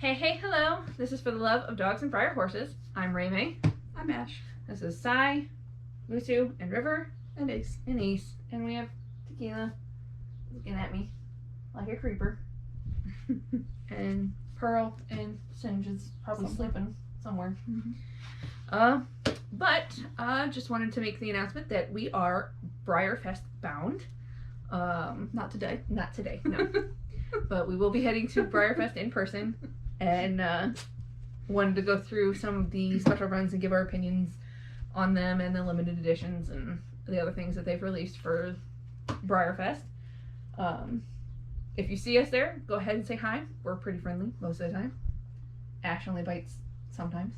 Hey, hello. This is for the love of dogs and Breyer horses. I'm Raymay. I'm Ash. This is Sai, Musu, and River, And Ace. and Ace. And we have Tequila looking at me like a creeper. And Pearl and Singe is probably sleeping somewhere. Mm-hmm. But just wanted to make the announcement that we are Breyerfest bound. Not today. Not today, no. But we will be heading to Breyerfest in person. And wanted to go through some of the special runs and give our opinions on them and the limited editions and the other things that they've released for Breyerfest. If you see us there, go ahead and say hi. We're pretty friendly most of the time. Ash only bites sometimes.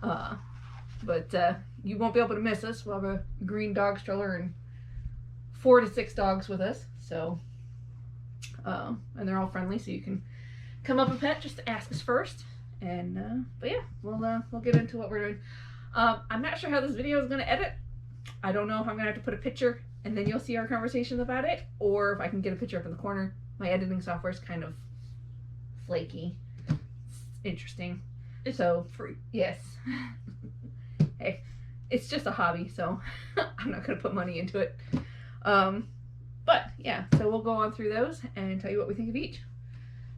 But you won't be able to miss us. We'll have a green dog stroller and 4 to 6 dogs with us. So, and they're all friendly, so you can come up and pet, just ask us first. And but yeah, we'll get into what we're doing. I'm not sure how this video is going to edit. I don't know if I'm going to have to put a picture and then you'll see our conversations about it, or if I can get a picture up in the corner. My editing software is kind of flaky. It's interesting. It's so free. Yes. Hey, it's just a hobby, so I'm not going to put money into it. But yeah, so we'll go on through those and tell you what we think of each.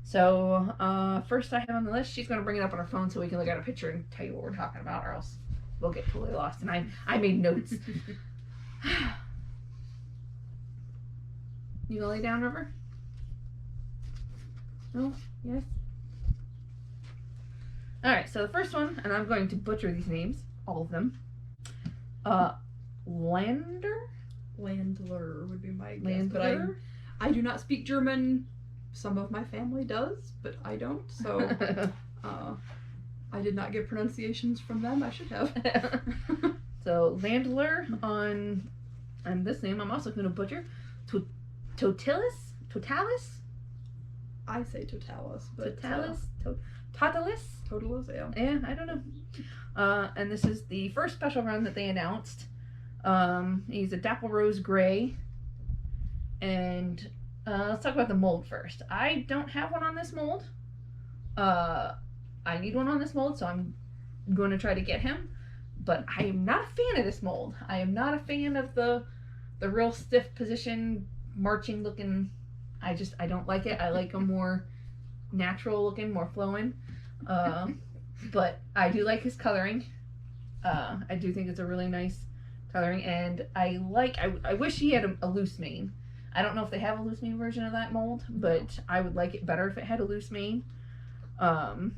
So, first I have on the list, she's going to bring it up on her phone so we can look at a picture and tell you what we're talking about, or else we'll get totally lost. And I made notes. You gonna lay down, River? No? Yes? Alright, so the first one, and I'm going to butcher these names, all of them. Landler would be my guess. Landler? But I do not speak German. Some of my family does, but I don't. So I did not get pronunciations from them. I should have. So Landler on this name I'm also going to butcher. Totalis? I say Totalis, but Totalis? Totalis, yeah. Yeah, I don't know. And this is the first special run that they announced. He's a Dapple Rose Gray. And let's talk about the mold first. I don't have one on this mold. I need one on this mold, so I'm going to try to get him. But I am not a fan of this mold. I am not a fan of the real stiff position, marching looking. I don't like it. I like a more natural looking, more flowing. But I do like his coloring. I do think it's a really nice coloring, and I wish he had a loose mane. I don't know if they have a loose mane version of that mold, but I would like it better if it had a loose mane. And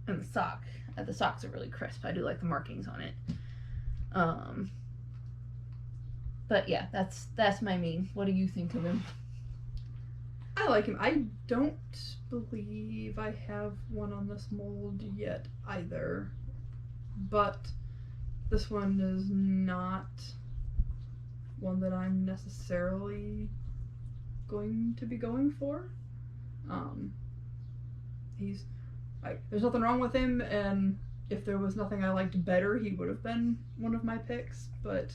the socks are really crisp. I do like the markings on it. But yeah, that's my mane. What do you think of him? I like him. I don't believe I have one on this mold yet either. But this one is not one that I'm necessarily going to be going for. He's like, there's nothing wrong with him, and if there was nothing I liked better, he would have been one of my picks, but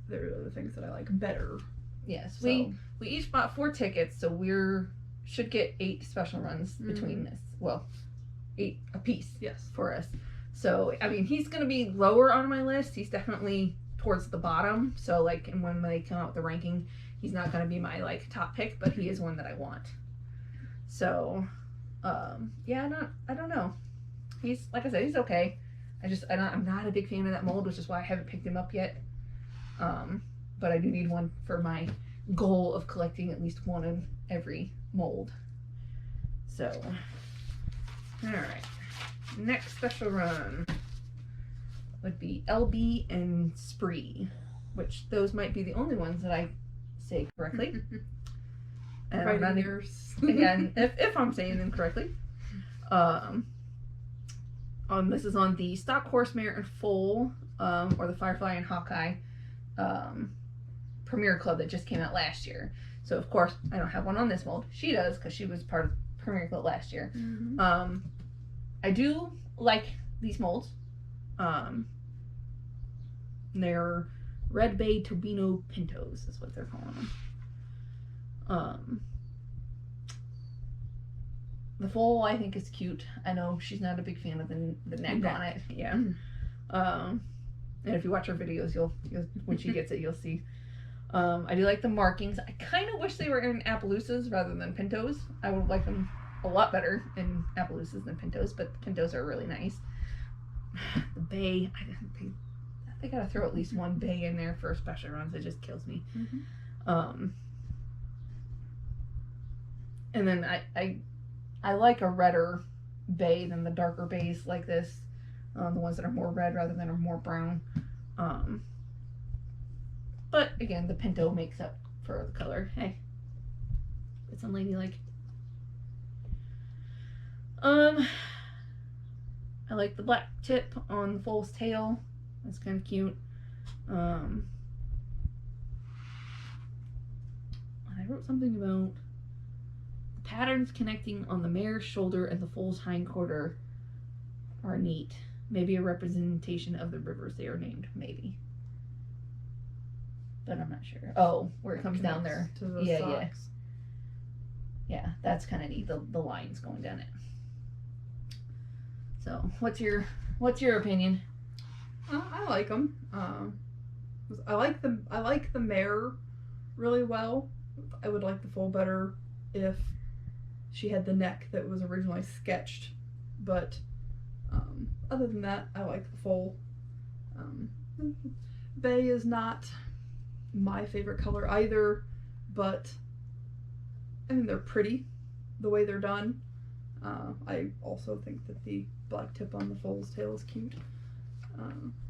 there are other things that I like better. Yes, so. we each bought 4 tickets, so should get 8 special runs between this. Well, 8 apiece. Yes, for us. So I mean, he's gonna be lower on my list. He's definitely towards the bottom. So like, and when they come out with the ranking, he's not gonna be my like top pick, but he is one that I want. So, yeah, I don't know. He's, like I said, he's okay. I'm not a big fan of that mold, which is why I haven't picked him up yet. But I do need one for my goal of collecting at least one of every mold. So, all right. Next special run would be LB and Spree, which those might be the only ones that I say correctly. And I'm not again, if I'm saying them correctly. This is on the Stock Horsemare and Foal, or the Firefly and Hawkeye Premier Club that just came out last year. So of course I don't have one on this mold. She does, because she was part of Premier Club last year. Mm-hmm. I do like these molds. They're Red Bay Tobino Pintos is what they're calling them. The foal I think is cute. I know she's not a big fan of the neck on it. Yeah. And if you watch her videos, you'll when she gets it, you'll see. I do like the markings. I kind of wish they were in Appaloosas rather than Pintos. I would like them a lot better in Appaloosas than Pintos, but the Pintos are really nice. The bay, they gotta throw at least one bay in there for special runs. It just kills me. And then I like a redder bay than the darker bays like this. The ones that are more red rather than are more brown. But again, the Pinto makes up for the color. Hey, it's unladylike. I like the black tip on the foal's tail. That's kind of cute. I wrote something about the patterns connecting on the mare's shoulder and the foal's hindquarter are neat. Maybe a representation of the rivers they are named. Maybe. But I'm not sure. Oh, where it comes down there. To the Yeah, socks. yeah, that's kind of neat. The lines going down it. So, what's your opinion? I like them. I like the mare really well. I would like the foal better if she had the neck that was originally sketched. But other than that, I like the foal. Bay is not my favorite color either, but I mean they're pretty the way they're done. I also think that the black tip on the foal's tail is cute.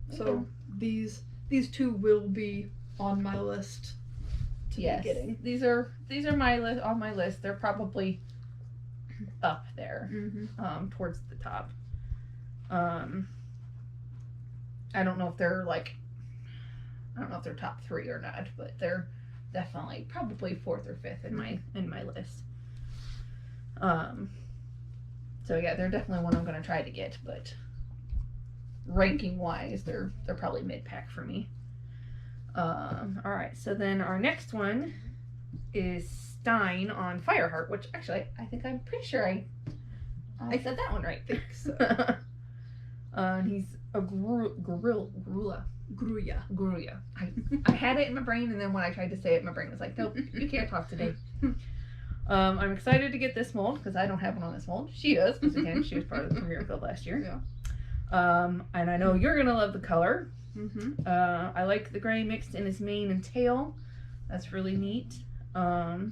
So these two will be on my list to be getting. These are my list on my list. They're probably up there, towards the top. I don't know if they're top 3 or not, but they're definitely probably 4th or 5th in my list. So yeah, they're definitely one I'm gonna try to get, but ranking wise, they're probably mid-pack for me. Alright, so then our next one is Stein on Fireheart, which actually I'm pretty sure I said that one right. I think so. And he's a Gruya. I had it in my brain, and then when I tried to say it, my brain was like, nope, you can't talk today. I'm excited to get this mold because I don't have one on this mold. She does, because again, she was part of the premiere field last year. Yeah. And I know you're gonna love the color. I like the gray mixed in his mane and tail. That's really neat. The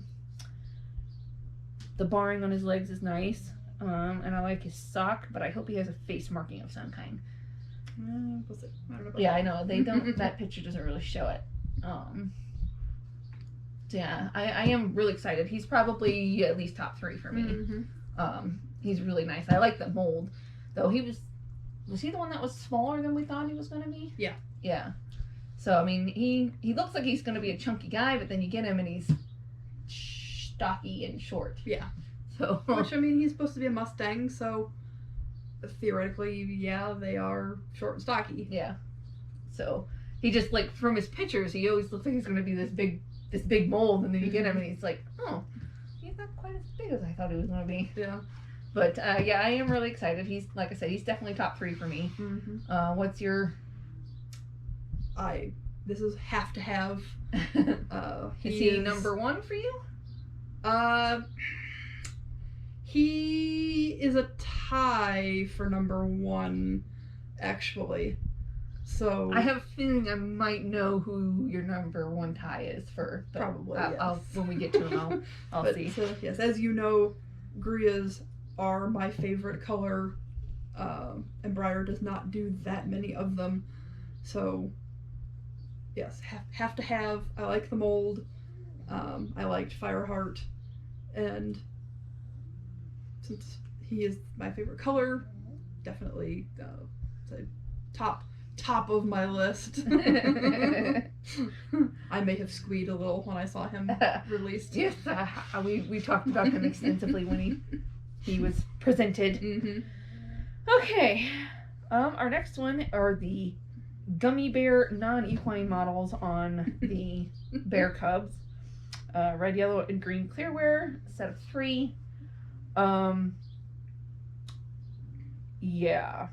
barring on his legs is nice. And I like his sock, but I hope he has a face marking of some kind. Yeah, I know they don't. That picture doesn't really show it. So yeah, I am really excited. He's probably at least top 3 for me. He's really nice. I like the mold, though. Was he the one that was smaller than we thought he was going to be? Yeah. Yeah. So I mean, he looks like he's going to be a chunky guy, but then you get him and he's stocky and short. Yeah. So which, I mean, he's supposed to be a Mustang, so theoretically, yeah, they are short and stocky. Yeah. So he just, like, from his pictures, he always looks like he's going to be this big mold, and then you get him and he's like, oh, he's not quite as big as I thought he was going to be. Yeah. But yeah, I am really excited. He's, like I said, he's definitely top 3 for me. What's your? This is have to have. Is he number 1 for you? He is a tie for number 1, actually. So I have a feeling I might know who your number 1 tie is for. Probably, yes. When we get to him, I'll see. So, yes, as you know, Gruyas are my favorite color, and Breyer does not do that many of them. So, yes, have to have. I like the mold. I liked Fireheart, and since he is my favorite color, definitely top of my list. I may have squeed a little when I saw him released. Yes, we talked about him extensively when he was presented. Okay, our next one are the Gummy Bear non-equine models on the bear cubs. Red, yellow, and green clearwear, set of 3. Yeah.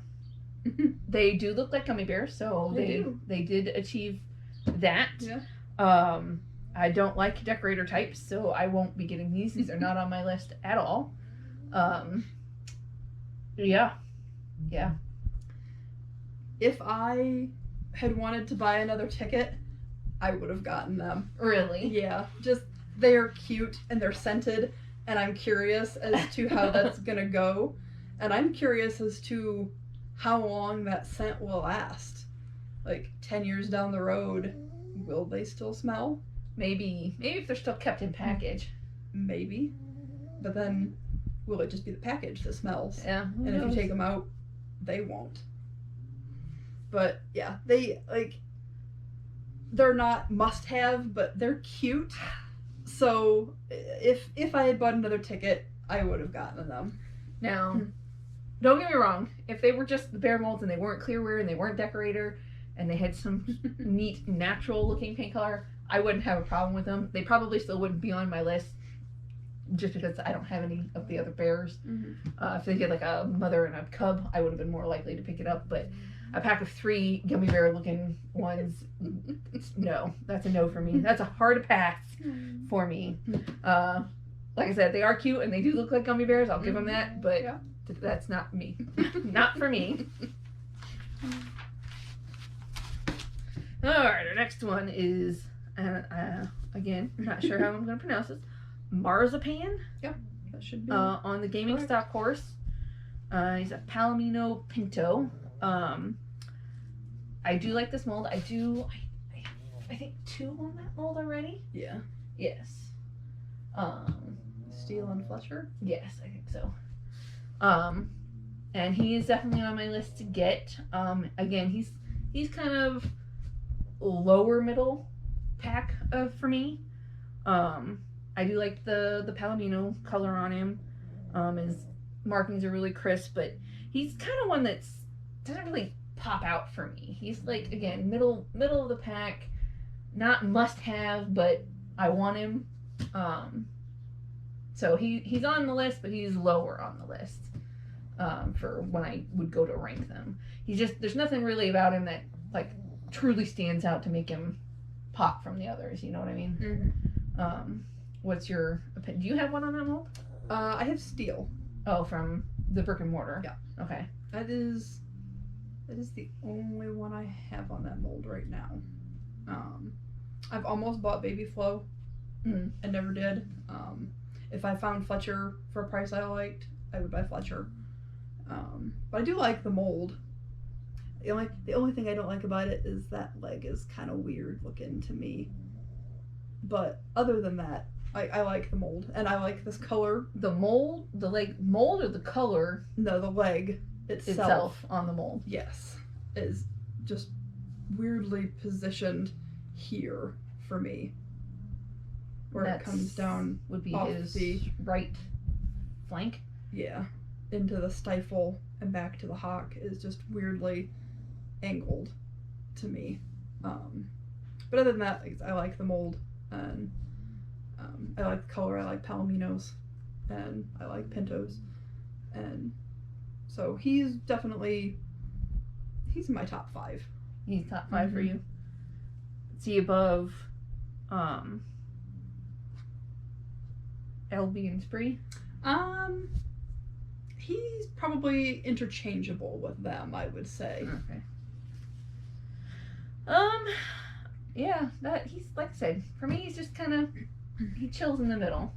They do look like gummy bears, so they did achieve that. Yeah. I don't like decorator types, so I won't be getting these. These are not on my list at all. Yeah. If I had wanted to buy another ticket, I would have gotten them. Really? Yeah. Just, they are cute and they're scented, and I'm curious as to how that's gonna go. And I'm curious as to how long that scent will last. Like, 10 years down the road, will they still smell? Maybe if they're still kept in package. Maybe. But then, will it just be the package that smells? Yeah. And if you take them out, they won't. But yeah, they're not must-have, but they're cute. So if I had bought another ticket, I would have gotten them. Now, don't get me wrong. If they were just the bear molds and they weren't clearwear and they weren't decorator and they had some neat natural-looking paint color, I wouldn't have a problem with them. They probably still wouldn't be on my list, just because I don't have any of the other bears. If they did like a mother and a cub, I would have been more likely to pick it up. But a pack of 3 gummy bear looking ones, no, that's a no for me. That's a hard pass for me. Like I said, they are cute and they do look like gummy bears. I'll give them that, but that's not me. Not for me. All right, our next one is, again, I'm not sure how I'm going to pronounce this. Marzipan. Yep, that should be on the gaming correct. stock horse. He's a Palomino Pinto. I do like this mold. I think 2 on that mold already. Yeah. Yes. Steele and Fletcher. Yes, I think so. And he is definitely on my list to get. Again, he's kind of lower middle pack for me. I do like the Palomino color on him. His markings are really crisp, but he's kind of one that doesn't really pop out for me. He's like, again, middle of the pack, not must have, but I want him. So he's on the list, but he's lower on the list for when I would go to rank them. There's nothing really about him that like truly stands out to make him pop from the others. You know what I mean? What's your opinion? Do you have one on that mold? I have Steele. Oh, from the brick and mortar. Yeah. Okay. That is the only one I have on that mold right now. I've almost bought Baby Flo. I never did. If I found Fletcher for a price I liked, I would buy Fletcher. But I do like the mold. The only thing I don't like about it is that leg is kind of weird looking to me. But other than that, I like the mold, and I like this color. The mold, the leg mold, or the color? No, the leg itself on the mold. Yes, is just weirdly positioned here for me, where it comes down would be off his the right flank. Yeah, into the stifle and back to the hock is just weirdly angled to me. But other than that, I like the mold, and I like the color. I like Palominos, and I like Pintos, and so he's in my top 5. He's top 5 for you. Is he above LB and Spree? He's probably interchangeable with them, I would say. Okay. Yeah, that he's, like I said, for me he's just kind of, he chills in the middle.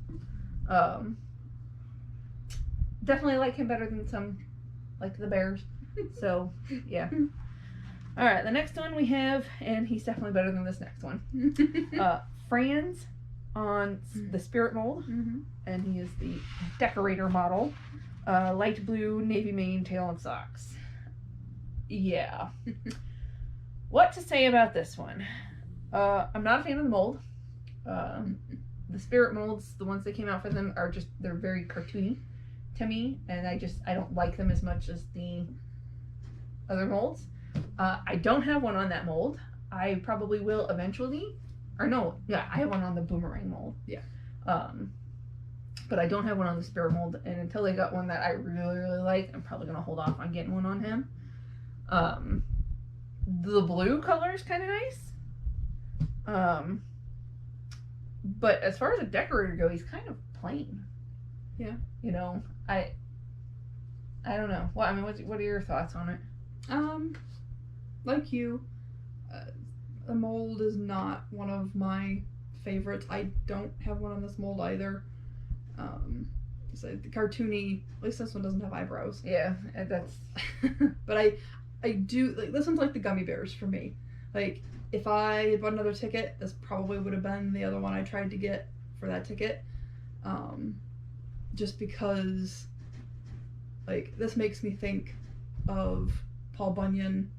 Definitely like him better than some, like the Bears. So, yeah. Alright, the next one we have, and he's definitely better than this next one. Franz on the Spirit mold, and he is the decorator model. Light blue, navy mane, tail, and socks. Yeah. What to say about this one? I'm not a fan of the mold. The Spirit molds, the ones that came out for them, they're very cartoony to me, and I don't like them as much as the other molds. I don't have one on that mold. I probably will eventually. Or no, yeah, I have one on the boomerang mold. Yeah. But I don't have one on the spare mold, and until they got one that I really, really like, I'm probably gonna hold off on getting one on him. The blue color is kind of nice. But as far as a decorator goes, he's kind of plain. Yeah. You know, I don't know. What I mean, what are your thoughts on it? Like you, a mold is not one of my favorites. I don't have one on this mold either. So the cartoony, at least this one doesn't have eyebrows. Yeah, that's. But I do like this one's like the Gummy Bears for me. Like if I had bought another ticket, this probably would have been the other one I tried to get for that ticket. Just because, like, this makes me think of Paul Bunyan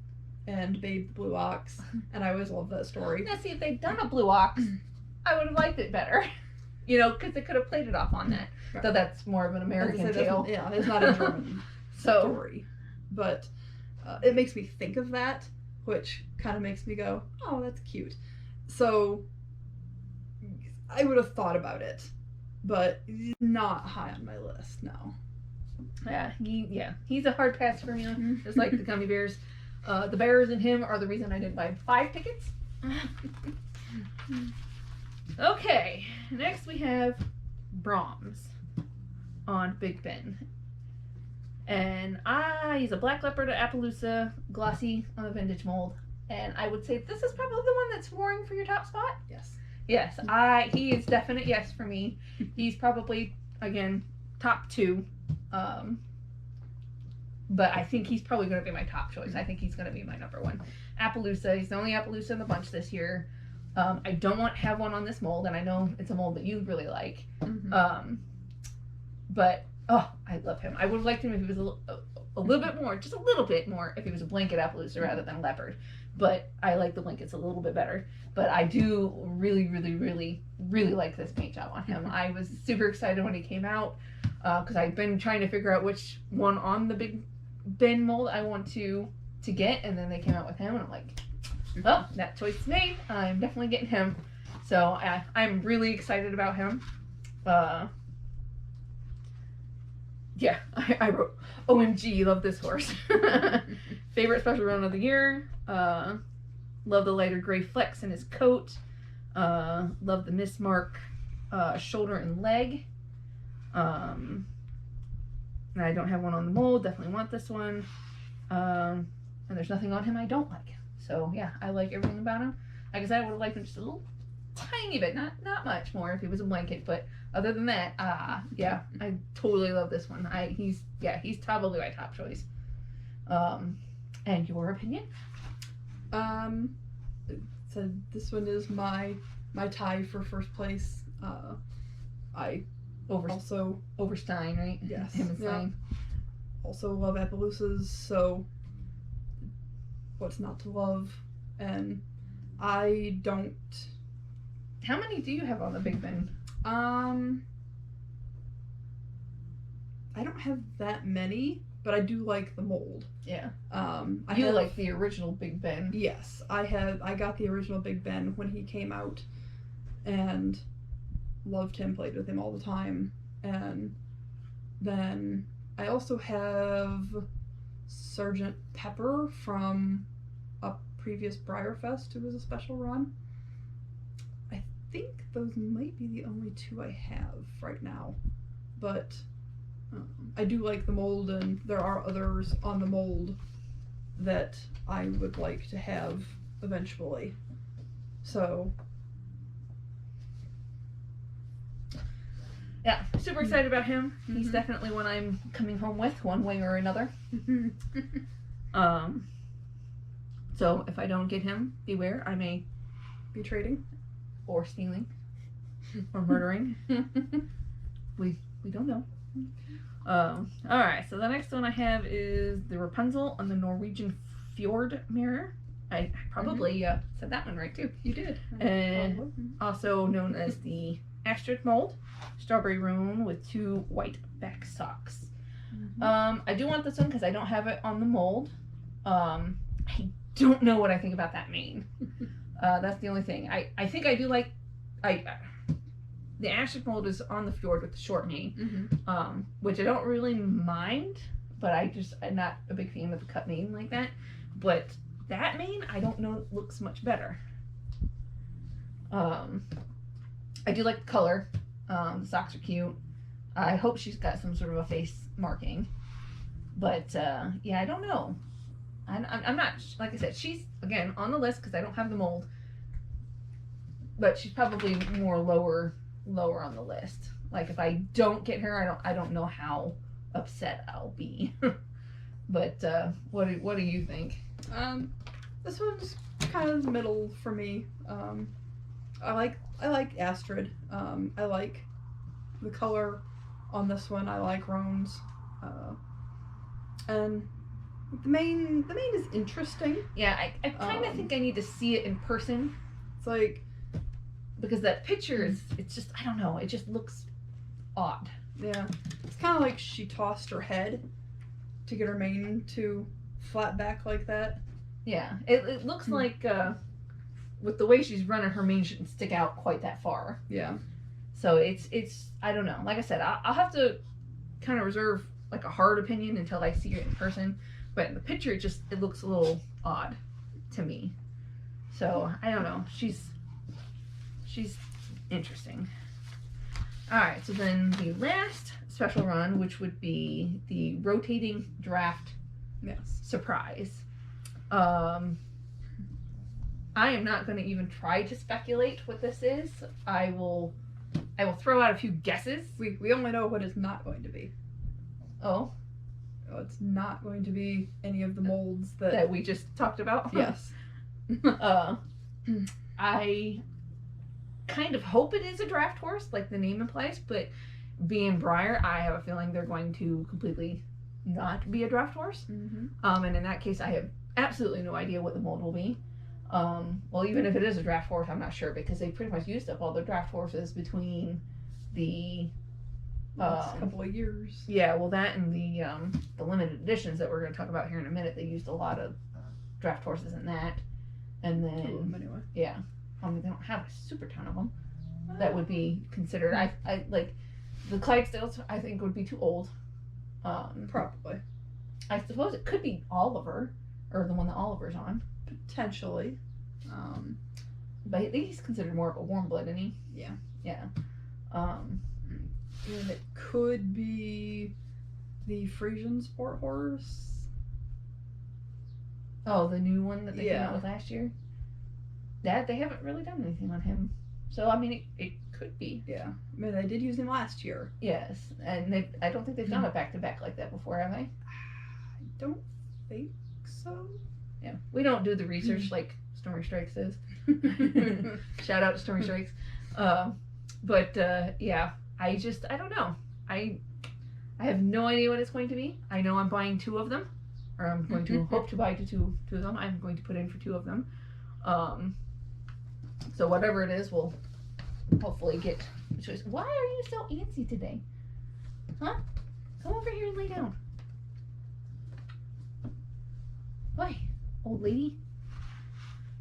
and Babe the Blue Ox, and I always love that story. Now, see, if they'd done a Blue Ox, I would have liked it better. You know, because they could have played it off on that. Right. Though that's more of an American tale. Yeah, it's not a German story. But it makes me think of that, which kind of makes me go, oh, that's cute. So I would have thought about it, but not high on my list, no. He's a hard pass for me, just like the Gummy Bears. The Bears and him are the reason I did buy 5 tickets. Okay, next we have Brahms on Big Ben. And he's a black leopard at Appaloosa, glossy on the vintage mold. And I would say this is probably the one that's warring for your top spot. Yes. Yes, he is definite yes for me. He's probably, again, top 2. But I think he's probably going to be my top choice. I think he's going to be my number 1. Appaloosa, he's the only Appaloosa in the bunch this year. I don't want to have one on this mold, and I know it's a mold that you really like. Mm-hmm. But I love him. I would have liked him if he was a little bit more, just a little bit more, if he was a blanket Appaloosa rather than leopard. But I like the blankets a little bit better. But I do really, really, really, really like this paint job on him. I was super excited when he came out because I've been trying to figure out which one on the Big Ben mold I want to get, and then they came out with him, and I'm like, well, that choice is made. I'm definitely getting him. So I'm really excited about him. Yeah, I wrote, OMG, love this horse. Favorite special run of the year. Love the lighter gray flecks in his coat. Love the mismark shoulder and leg. And I don't have one on the mold. Definitely want this one. And there's nothing on him I don't like. So yeah, I like everything about him. Like I said, I would have liked him just a little tiny bit, not much more if he was a blanket, but other than that, yeah, I totally love this one. He's probably my top choice. And your opinion? So this one is my tie for first place. I also over Stein, right? Yes. Him and Stein. Also love Appaloosas, so what's not to love? And I don't. How many do you have on the Big Ben? I don't have that many, but I do like the mold. Yeah. I like the original Big Ben. Yes, I got the original Big Ben when he came out, and loved him, played with him all the time. And then I also have Sergeant Pepper from a previous Breyerfest, who was a special run. I think those might be the only 2 I have right now, but I do like the mold, and there are others on the mold that I would like to have eventually. So yeah, super excited about him. He's definitely one I'm coming home with one way or another. So if I don't get him, beware, I may be trading or stealing or murdering. we don't know. Alright, so the next one I have is the Rapunzel on the Norwegian Fjord mirror. I probably said that one right too. You did. And also known as the Astrid mold, strawberry roan with 2 white back socks. I do want this one because I don't have it on the mold. I don't know what I think about that mane. That's the only thing. I think I do like the Asterisk mold is on the fjord with the short mane, which I don't really mind, but I'm not a big fan of the cut mane like that. But that mane, I don't know, looks much better. I do like the color. The socks are cute. I hope she's got some sort of a face marking. But yeah, I don't know. I'm not, like I said, she's, again, on the list because I don't have the mold. But she's probably more lower on the list. Like, if I don't get her, I don't know how upset I'll be. But what do you think? This one's kind of middle for me. I like Astrid. I like the color on this one. I like Roan's. And the mane is interesting. Yeah, I kind of think I need to see it in person. It's like, because that picture it's just, I don't know, it just looks odd. Yeah. It's kind of like she tossed her head to get her mane to flat back like that. Yeah, it looks like with the way she's running, her mane shouldn't stick out quite that far. Yeah. So it's I don't know. Like I said, I'll have to kind of reserve like a hard opinion until I see it in person. But in the picture, it looks a little odd to me. So I don't know. She's interesting. All right. So then the last special run, which would be the rotating draft. Yes. Surprise. I am not going to even try to speculate what this is. I will throw out a few guesses. We only know what it's not going to be. Oh, it's not going to be any of the molds that we just talked about. Yes. I kind of hope it is a draft horse, like the name implies, but being Breyer, I have a feeling they're going to completely not be a draft horse. And in that case, I have absolutely no idea what the mold will be. Well, even if it is a draft horse, I'm not sure because they pretty much used up all their draft horses between the last couple of years. Yeah, well, that and the limited editions that we're going to talk about here in a minute, they used a lot of draft horses in that. And then, anyway. Yeah, I mean, they don't have a super ton of them. That would be considered. I like the Clydesdales. I think would be too old. Probably. I suppose it could be Oliver, or the one that Oliver's on. Potentially. But I think he's considered more of a warm blood, isn't he? Yeah. Yeah. And it could be the Frisian sport horse. Oh, the new one that they came out with last year? That, they haven't really done anything on him. So, I mean, it could be. Yeah. I mean, they did use him last year. Yes. And I don't think they've done it back-to-back like that before, have they? I don't think so. Yeah. We don't do the research like Stormy Strikes does. Shout out to Stormy Strikes. But yeah, I don't know. I have no idea what it's going to be. I know I'm buying 2 of them. Or I'm going to hope to buy two of them. I'm going to put in for 2 of them. So whatever it is, we'll hopefully get a choice. Why are you so antsy today? Huh? Come over here and lay down. Why, old lady?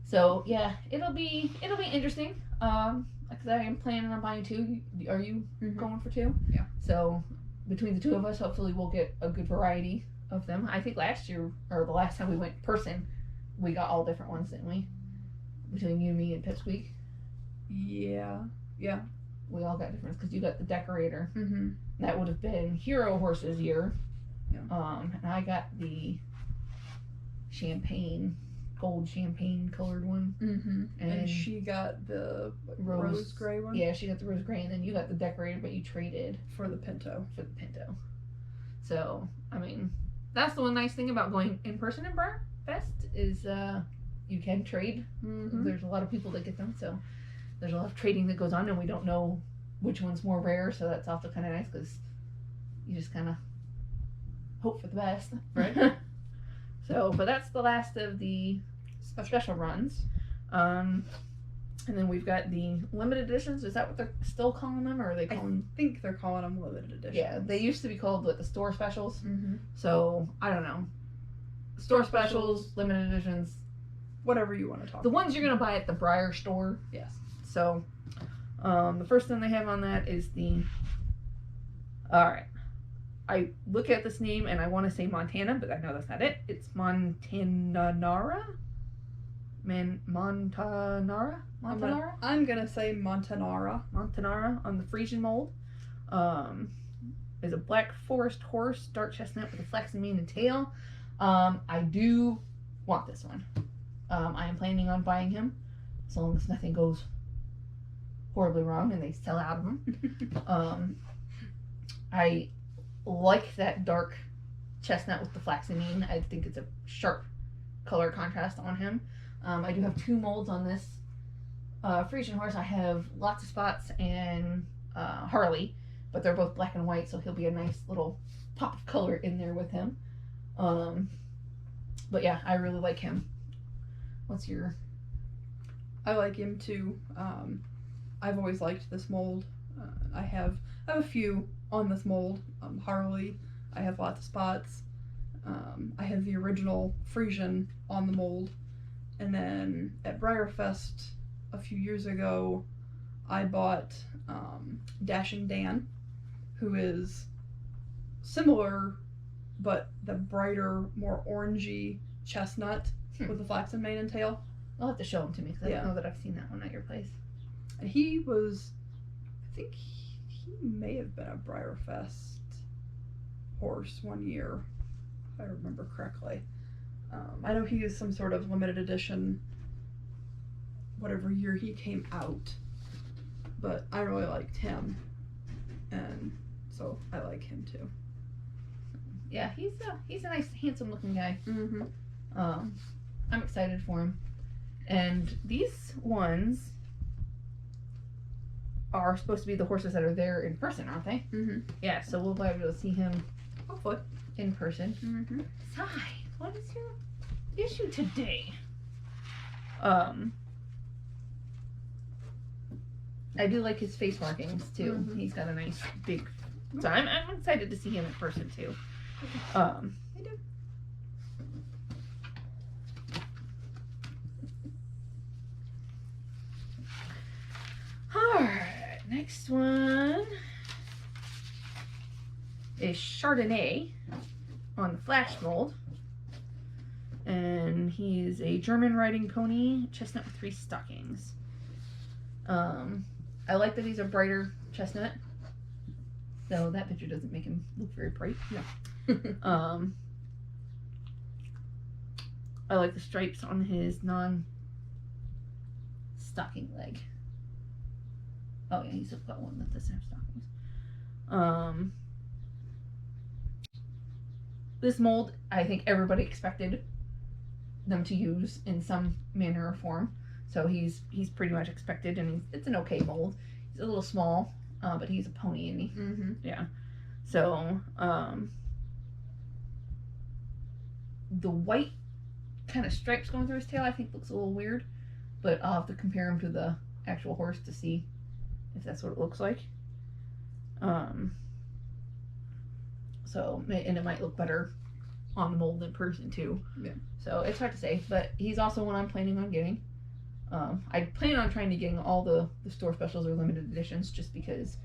So yeah, it'll be interesting. Because I am planning on buying 2. Are you going for 2? Yeah. So between the 2 of us, hopefully we'll get a good variety of them. I think last year, or the last time we went in person, we got all different ones, didn't we? Between you, me, and Pipsqueak. Yeah. Yeah. We all got different, because you got the decorator. Mm-hmm. That would have been Hero Horse's year. Yeah. And I got the gold champagne colored one. Mm-hmm. And she got the rose gray one? Yeah, she got the rose gray, and then you got the decorator, but you traded for the Pinto. So, I mean, that's the one nice thing about going in person in Breyerfest is you can trade. Mm-hmm. There's a lot of people that get them, so there's a lot of trading that goes on, and we don't know which one's more rare, so that's also kind of nice because you just kind of hope for the best, right? So, but that's the last of the special runs. And then we've got the limited editions. Is that what they're still calling them, or are they calling? I think they're calling them limited editions. Yeah, they used to be called the store specials. Mm-hmm. So I don't know. Store specials, limited editions. whatever you want to talk The about. ones you're going to buy at the Breyer store. Yes. So, the first thing they have on that is the... Alright. I look at this name and I want to say Montana, but I know that's not it. It's Montanara? Montanara? I'm gonna say Montanara. Montanara on the Frisian mold. Is a black forest horse, dark chestnut with a flaxen mane and tail. I do want this one. I am planning on buying him, as long as nothing goes horribly wrong and they sell out of them. I like that dark chestnut with the flaxen mane. I think it's a sharp color contrast on him. I do have 2 molds on this Frisian horse. I have Lots of Spots and Harley, but they're both black and white, so he'll be a nice little pop of color in there with him. But yeah, I really like him. What's your... I like him too. I've always liked this mold. I have a few on this mold. Harley, I have Lots of Spots. I have the original Frisian on the mold. And then at Breyerfest a few years ago, I bought Dashing Dan, who is similar, but the brighter, more orangey chestnut with the flaxen mane and tail. I'll have to show him to me, because I don't know that I've seen that one at your place. And he was, I think he may have been a Breyerfest horse one year, if I remember correctly. I know he is some sort of limited edition, whatever year he came out, but I really liked him, and so I like him too. Yeah, he's a nice, handsome looking guy. Mm-hmm. I'm excited for him. And these ones are supposed to be the horses that are there in person, aren't they? Mm-hmm. Yeah, so we'll be able to see him Hopefully. in person. Mm-hmm. Sai, what is your issue today? I do like his face markings too. Mhm. He's got a nice big. So I'm excited to see him in person too. I do. Alright, next one is Chardonnay on the Flash mold. And he's a German riding pony, chestnut with 3 stockings. I like that he's a brighter chestnut, though that picture doesn't make him look very bright. No. I like the stripes on his non-stocking leg. Oh yeah, he's got one that doesn't have stockings. This mold, I think everybody expected them to use in some manner or form. So he's pretty much expected, and it's an okay mold. He's a little small, but he's a pony, isn't he? Mm-hmm. Yeah. So the white kind of stripes going through his tail, I think looks a little weird, but I'll have to compare him to the actual horse to see if that's what it looks like. So, and it might look better on the mold in person too. Yeah. So it's hard to say, but he's also one I'm planning on getting. I plan on trying to getting all the store specials or limited editions, just because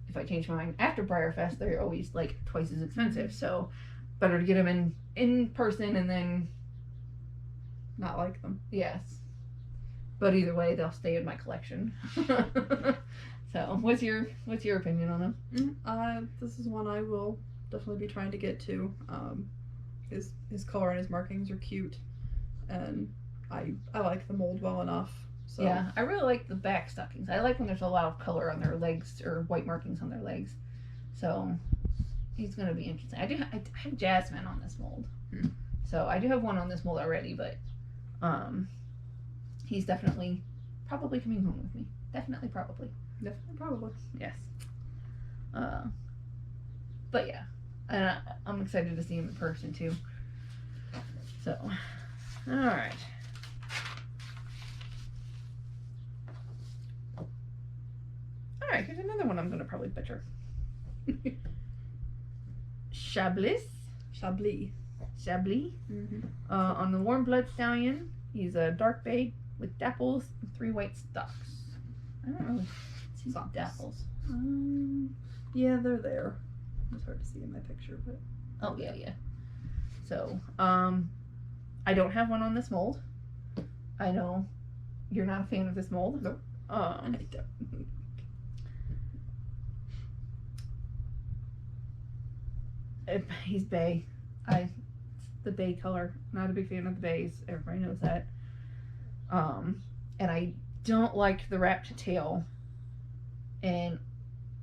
if I change my mind after Breyerfest, they're always like twice as expensive. So better to get them in person and then Not like them. yes. But either way, they'll stay in my collection. So what's your opinion on them? This is one I will definitely be trying to get to. His color and his markings are cute, and I like the mold well enough. So Yeah, I really like the back stockings. I like when there's a lot of color on their legs or white markings on their legs. So he's gonna be interesting. I have Jasmine on this mold, so I do have one on this mold already, but he's definitely probably coming home with me. Definitely, probably. Yes. But yeah, and I'm excited to see him in person too. So, all right. All right, here's another one I'm gonna probably butcher. Chablis. Chablis. Chablis. Mm-hmm. On the Warm Blood Stallion, He's a dark bay with dapples and 3 white stalks. I don't really see the dapples. Yeah, they're there. It's hard to see in my picture, but oh yeah. So, I don't have one on this mold. I know you're not a fan of this mold. Nope. I don't. He's bay. The bay color. Not a big fan of the bays. Everybody knows that. And I don't like the wrapped tail. And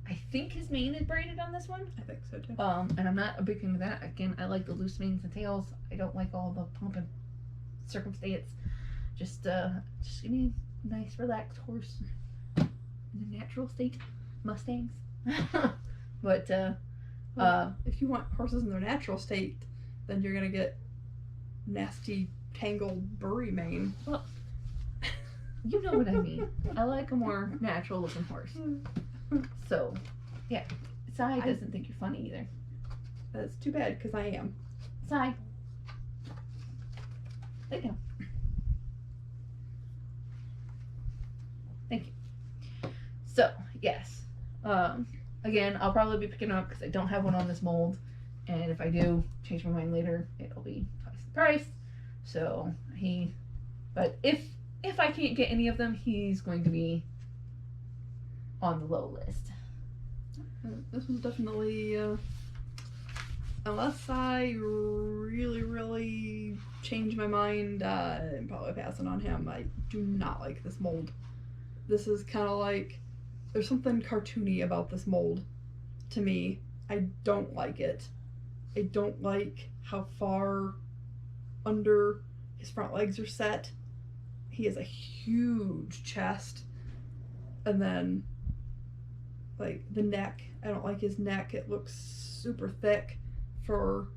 I think his mane is braided on this one. I think so too. And I'm not a big fan of that. Again, I like the loose manes and tails. I don't like all the pomp and circumstance. Just give me a nice, relaxed horse in a natural state. Mustangs. But if you want horses in their natural state, then you're gonna get nasty, tangled burry mane. Well, you know what I mean. I like a more natural looking horse. So, yeah. Sai doesn't think you're funny either. That's too bad, because I am. Sai. There you go. Thank you. So, yes. Again, I'll probably be picking up because I don't have one on this mold. And if I do change my mind later, it'll be twice the price. So, but if I can't get any of them, he's going to be on the low list. This was definitely, unless I really, really change my mind, I'm probably passing on him. I do not like this mold. This is kind of like, there's something cartoony about this mold to me. I don't like it. I don't like how far under his front legs are set. He has a huge chest. And then, like, the neck. I don't like his neck. It looks super thick for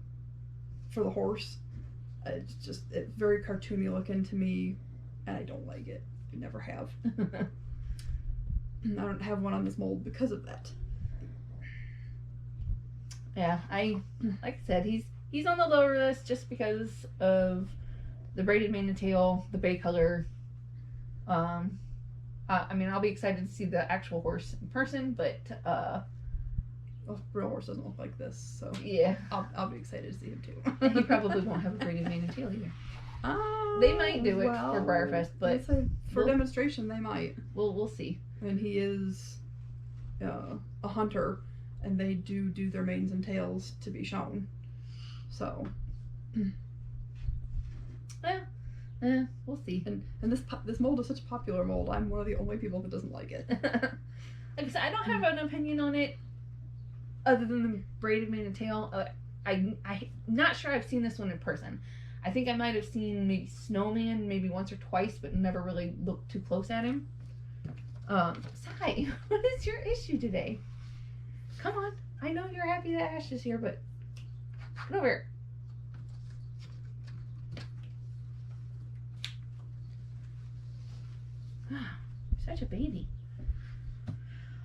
the horse. It's very cartoony looking to me, and I don't like it. I never have. I don't have one on this mold because of that. Yeah, like I said, he's on the lower list just because of the braided mane and tail, the bay color. I mean, I'll be excited to see the actual horse in person, but Well, real horse doesn't look like this, so yeah, I'll be excited to see him too. he probably won't have a braided mane and tail either. They might do it for Breyerfest, but for demonstration they might. We'll see. And he is a hunter, and they do their manes and tails to be shown. So we'll see. And this mold is such a popular mold. I'm one of the only people that doesn't like it. Like I said, I don't have an opinion on it other than the braided mane and tail. I'm not sure I've seen this one in person. I think I might have seen maybe Snowman maybe once or twice, but never really looked too close at him. Sai, what is your issue today? Come on. I know you're happy that Ash is here, but get over here. Such a baby.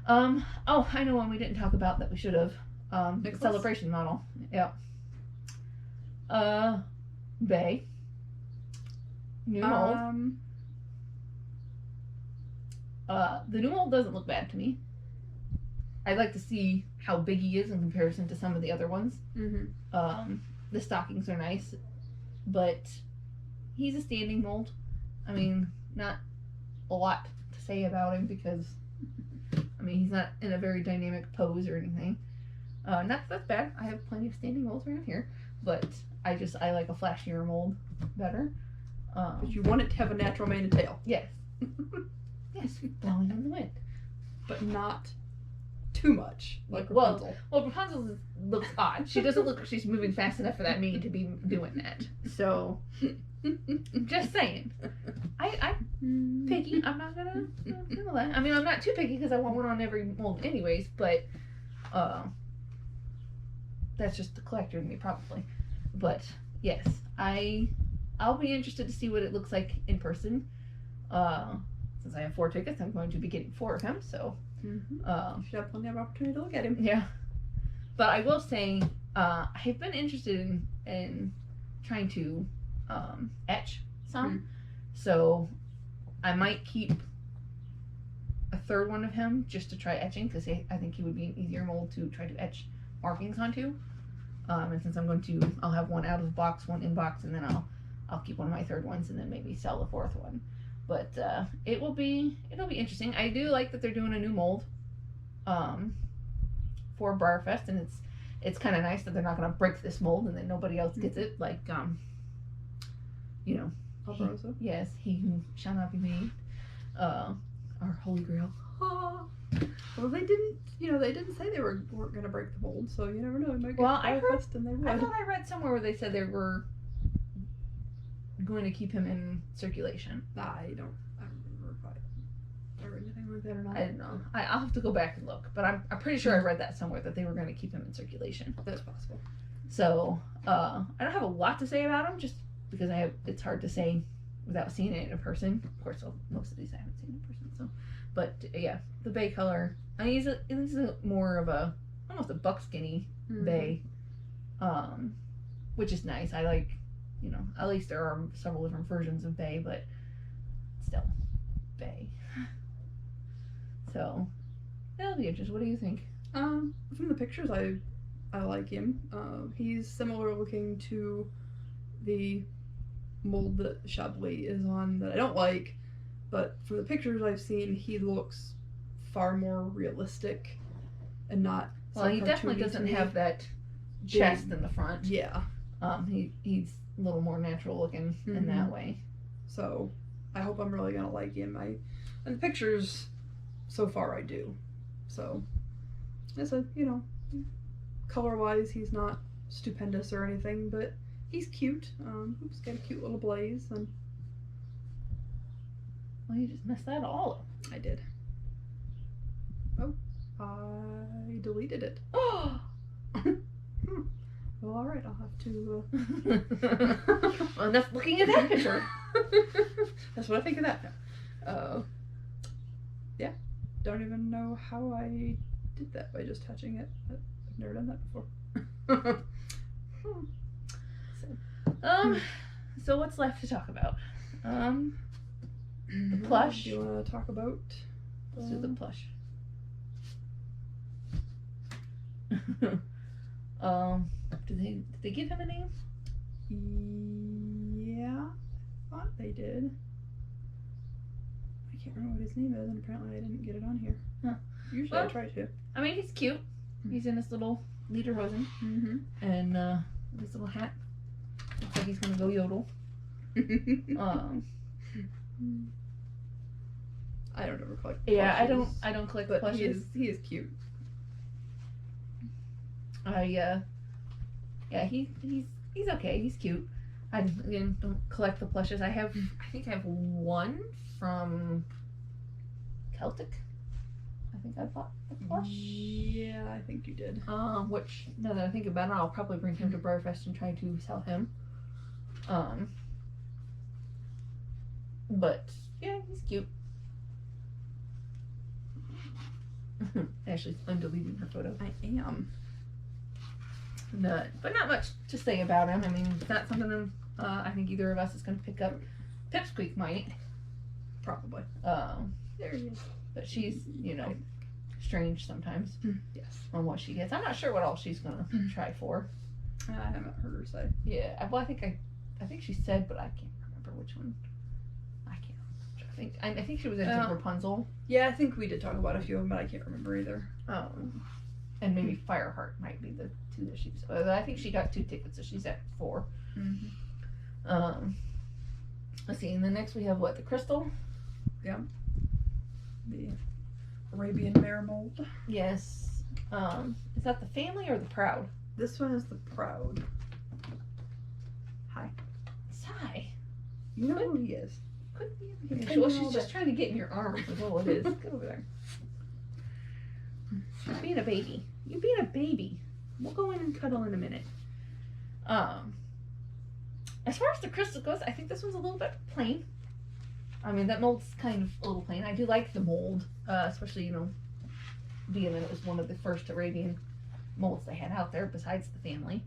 Oh, I know one we didn't talk about that we should have. The celebration model. Yeah. Bay. New mold. The new mold doesn't look bad to me. I'd like to see how big he is in comparison to some of the other ones. Mm-hmm. The stockings are nice, but he's a standing mold. I mean, not a lot to say about him because, I mean, he's not in a very dynamic pose or anything. Not that that's bad. I have plenty of standing molds around here, but I like a flashier mold better. But you want it to have a natural mane and tail. Yes. Yes, blowing in the wind. But not too much, like Rapunzel. Well, Rapunzel looks odd. She doesn't look like she's moving fast enough for that mane to be doing that. So, just saying. I'm picky. I'm not gonna lie. I mean, I'm not too picky because I want one on every mold anyways, but that's just the collector in me probably. But yes, I'll be interested to see what it looks like in person. Since I have 4 tickets, I'm going to be getting 4 of him, so you should have plenty of opportunity to look at him. Yeah. But I will say, I've been interested in trying to etch some, So I might keep a third one of him just to try etching, because I think he would be an easier mold to try to etch markings onto. And since I'll have one out of the box, one in box, and then I'll keep one of my third ones, and then maybe sell the fourth one. But it'll be interesting. I do like that they're doing a new mold for Breyerfest, and it's kind of nice that they're not going to break this mold and then nobody else gets it. Like Alvarosa. Yes, he who shall not be named. Our holy grail. Well, they didn't say they weren't going to break the mold, so you never know. They might get Breyerfest and they would. I thought I read somewhere where they said they were going to keep him in circulation. I don't remember if I read anything like that or not. I don't know. I'll have to go back and look, but I'm pretty sure I read that somewhere that they were going to keep him in circulation. That's possible. So I don't have a lot to say about him, just because it's hard to say without seeing it in person. Of course, most of these I haven't seen in person. So, but yeah, the bay color. I mean, he's a more of almost a buckskinny bay, which is nice. I like, at least there are several different versions of bay, but still bay. So that'll be interesting. What do you think? From the pictures, I like him. He's similar looking to the mold that Chablis is on that I don't like, but from the pictures I've seen, he looks far more realistic and not. Well, he definitely doesn't have that chest in the front. Yeah. He's a little more natural looking in that way. So I hope I'm really gonna like him. And the pictures so far I do. So it's color wise he's not stupendous or anything, but he's cute. He's got a cute little blaze and well, you just messed that all up. I did. Oh, I deleted it. Oh. Well, alright, I'll have to well, enough looking at that picture. That's what I think of that now. Yeah. Don't even know how I did that by just touching it. I've never done that before. So what's left to talk about? The plush. Do you want to talk about? Let's do the plush. Did they give him a name? Yeah, I thought they did. I can't remember what his name is, and apparently I didn't get it on here. Huh. Usually I try to. I mean, he's cute. He's in his little lederhosen and his little hat. Looks like he's gonna go yodel. I don't ever collect. Yeah, plushes, I don't collect but plushes. he is cute. He's okay. He's cute. I again don't collect the plushes. I think I have one from Celtic. I think I bought the plush. Yeah, I think you did. Which now that I think about it, I'll probably bring him to Breyerfest and try to sell him. But yeah, he's cute. Ashley's undeleting her photo. I am. But not much to say about him. I mean, it's not something I think either of us is going to pick up. Pipsqueak might. Probably. There he is. But she's, strange sometimes. Yes. On what she gets. I'm not sure what else she's going to try for. I haven't heard her say. Yeah. Well, I think she said, but I can't remember which one. I think she was into Rapunzel. Yeah, I think we did talk about a few of them, but I can't remember either. And maybe Fireheart might be the two that she's. I think she got 2 tickets, so she's at 4. Let's see. And then next we have what? The crystal. Yeah. The Arabian mare mold. Yes. Is that the family or the proud? This one is the proud. Hi. Sigh. You know who he is. Could be. Well, she's just trying to get in your arms. Is all it is. Go over there. She's being a baby. You're being a baby. We'll go in and cuddle in a minute. As far as the crystal goes, I think this one's a little bit plain. I mean, that mold's kind of a little plain. I do like the mold, especially, being that it was one of the first Arabian molds they had out there besides the family.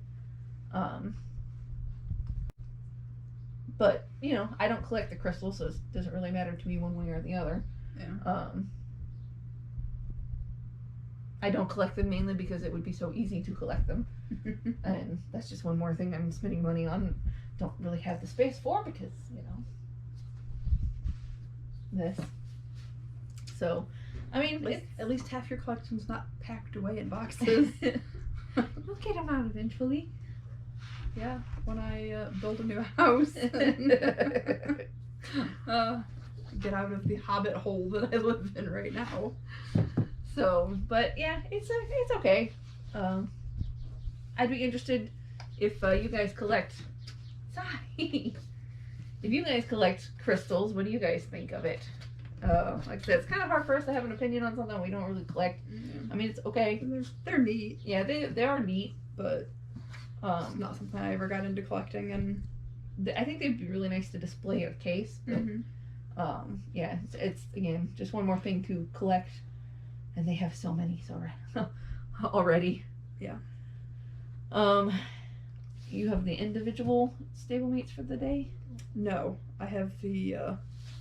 But, you know, I don't collect the crystals, so it doesn't really matter to me one way or the other. Yeah. I don't collect them mainly because it would be so easy to collect them. And that's just one more thing I'm spending money on. Don't really have the space for because, you know, this. So, I mean, at least half your collection's not packed away in boxes. We'll get them out eventually. Yeah, when I build a new house. Get out of the hobbit hole that I live in right now. So, but yeah, it's okay. I'd be interested if you guys collect. Sorry. If you guys collect crystals, what do you guys think of it? Like I said, it's kind of hard for us to have an opinion on something we don't really collect. Mm-hmm. I mean, it's okay. They're neat. Yeah, they are neat, but it's not something I ever got into collecting. And I think they'd be really nice to display in a case. But, yeah, it's again just one more thing to collect, and they have so many already. Yeah. You have the individual stablemates for the day? No, I have the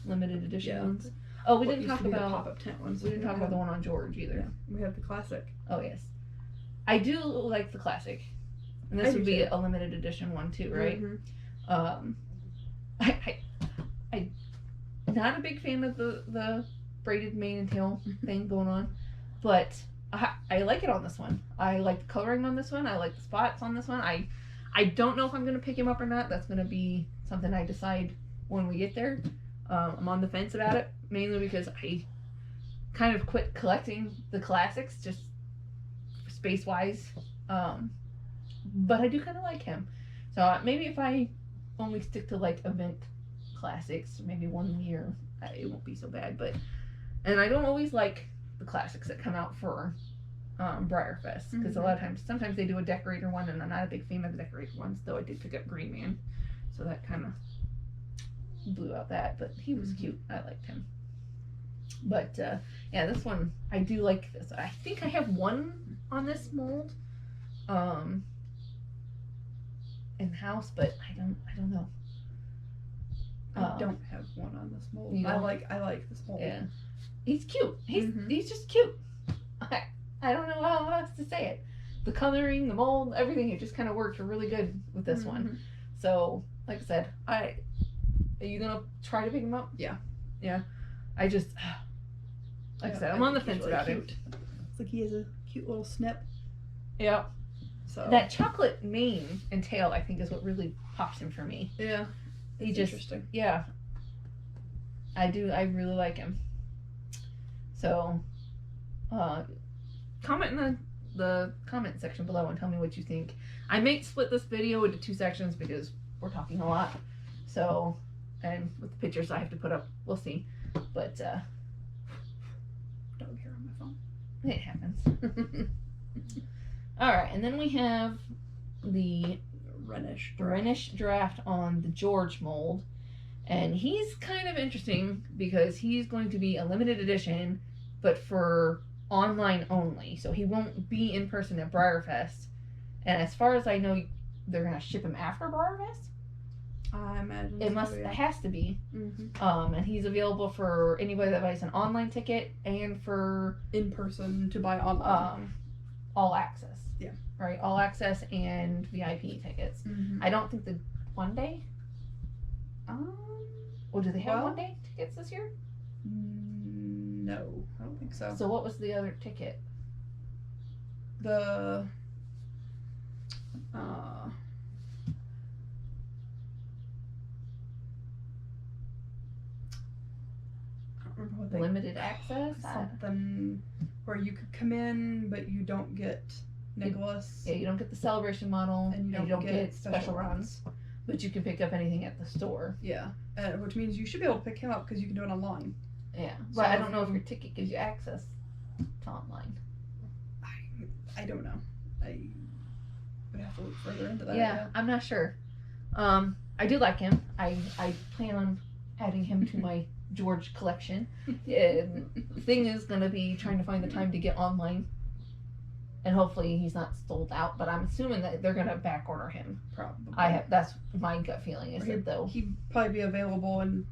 limited edition yeah. ones. Oh, we What didn't used talk to be the about pop-up tent ones. we didn't talk about the one on George either. Yeah, we have the classic. Oh yes, I do like the classic, and this would be a limited edition one too, right? Mm-hmm. I not a big fan of the braided mane and tail thing going on, but I like it on this one. I like the coloring on this one. I like the spots on this one. I don't know if I'm gonna pick him up or not. That's gonna be something I decide when we get there. I'm on the fence about it, mainly because I kind of quit collecting the classics, just space-wise. But I do kind of like him. So maybe if I only stick to like event classics, maybe one year, it won't be so bad. And I don't always like the classics that come out for Breyerfest, because a lot of times, sometimes they do a decorator one, and I'm not a big fan of the decorator ones, though I did pick up Green Man, so that kind of blew out that, but he was cute. I liked him. But yeah, this one I do like. This I think I have one on this mold in house, but I don't know. I don't have one on this mold. I like this mold. Yeah, he's cute. He's just cute. I don't know how else to say it. The coloring, the mold, everything, it just kind of worked really good with this one. So, like I said, are you gonna try to pick him up? Yeah. Yeah. I just, like I said, I'm on the fence about it. It's like he has a cute little snip. Yeah. So that chocolate mane and tail, I think, is what really pops him for me. Yeah. He just, interesting. Yeah. I really like him. So, comment in the comment section below and tell me what you think. I may split this video into 2 sections because we're talking a lot. So, and with the pictures I have to put up, we'll see. But, dog hair on my phone. It happens. Alright, and then we have the Rhenish draft on the George mold. And he's kind of interesting because he's going to be a limited edition, but for online only. So he won't be in person at Breyerfest. And as far as I know, they're going to ship him after Breyerfest. I imagine it has to be. And he's available for anybody that buys an online ticket and for in person to buy online. All access. Yeah. Right, all access and VIP tickets. I don't think the one day. Or do they have one day tickets this year? No, I don't think so. So what was the other ticket? The I don't remember what limited access? Something where you could come in but you don't get Nicholas. Yeah, you don't get the celebration model and you don't get special runs. But you can pick up anything at the store. Yeah, which means you should be able to pick him up because you can do it online. Yeah, but I don't know if your ticket gives you access to online. I don't know. I would have to look further into that. Yeah, I'm not sure. I do like him. I plan on adding him to my George collection. The thing is going to be trying to find the time to get online and hopefully he's not sold out. But I'm assuming that they're gonna back order him. Probably. That's my gut feeling is that though. He'd probably be available in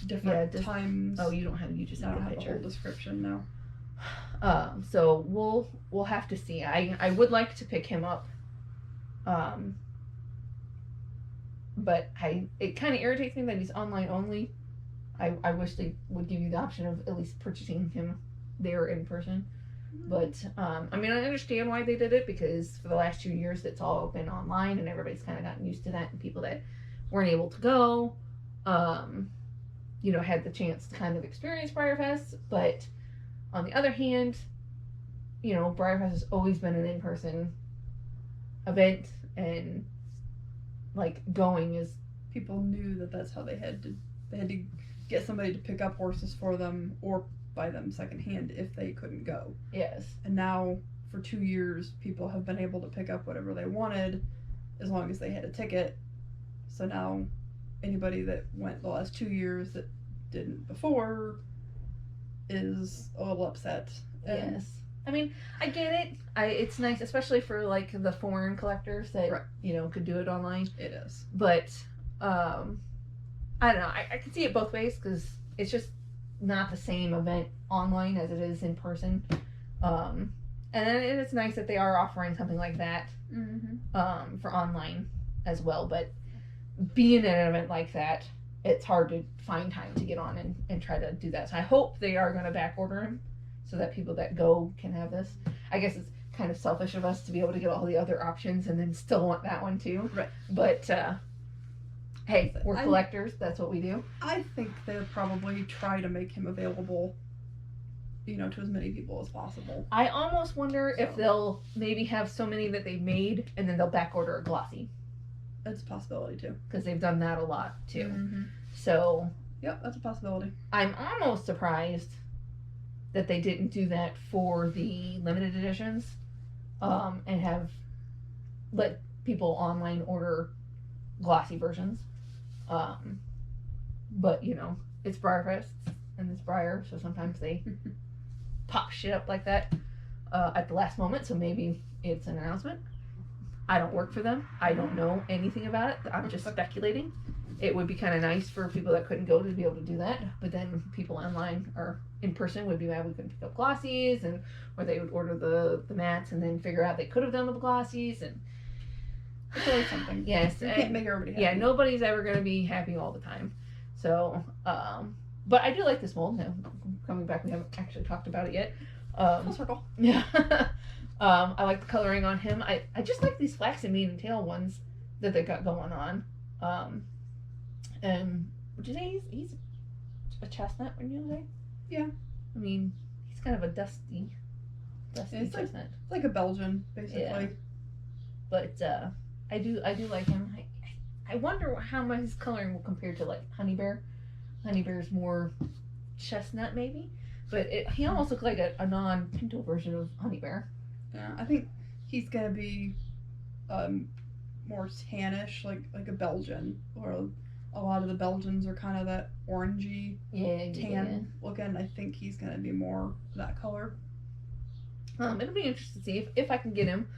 different times. Oh, you just I have don't a have the picture. whole description now. So we'll have to see. I would like to pick him up. But it kind of irritates me that he's online only. I wish they would give you the option of at least purchasing him there in person. But I mean, I understand why they did it, because for the last 2 years it's all been online and everybody's kind of gotten used to that, and people that weren't able to go, had the chance to kind of experience Breyerfest. But on the other hand, Breyerfest has always been an in-person event, and like going is people knew that that's how they had to get somebody to pick up horses for them or buy them secondhand if they couldn't go. Yes. And now for 2 years people have been able to pick up whatever they wanted as long as they had a ticket. So now anybody that went the last 2 years that didn't before is a little upset. Yes. I mean, I get it. It's nice, especially for like the foreign collectors that could do it online. It is. But I don't know. I can see it both ways, because it's just not the same event online as it is in person. And then it's nice that they are offering something like that for online as well. But being at an event like that, it's hard to find time to get on and try to do that. So I hope they are going to back order him, so that people that go can have this. I guess it's kind of selfish of us to be able to get all the other options and then still want that one too. Right. But hey, we're collectors. That's what we do. I think they'll probably try to make him available, to as many people as possible. I almost wonder if they'll maybe have so many that they made and then they'll back order a glossy. That's a possibility too. Because they've done that a lot too. Mm-hmm. So. Yep, that's a possibility. I'm almost surprised that they didn't do that for the limited editions, and have let people online order glossy versions. But it's Breyerfest and it's Breyer, so sometimes they pop shit up like that at the last moment. So maybe it's an announcement. I don't work for them. I don't know anything about it. I'm just speculating. It would be kind of nice for people that couldn't go to be able to do that, but then people online or in person would be mad we couldn't pick up glossies, or they would order the mats and then figure out they could have done the glossies, and it's always something. Yes, you can't make everybody happy. Yeah, nobody's ever going to be happy all the time. So, but I do like this mold. Now, coming back, we haven't actually talked about it yet. Full circle. Yeah. I like the coloring on him. I just like these flaxen mane and tail ones that they got going on. And would you say he's a chestnut, would you say? Yeah. I mean, he's kind of a dusty chestnut. It's like a Belgian, basically. Yeah. But I do like him. I wonder how much his coloring will compare to like Honey Bear. Honey Bear's more chestnut maybe, but he almost looks like a non-pinto version of Honey Bear. Yeah, I think he's gonna be more tannish, like a Belgian, or a lot of the Belgians are kind of that orangey tan looking. I think he's gonna be more that color. It'll be interesting to see if I can get him.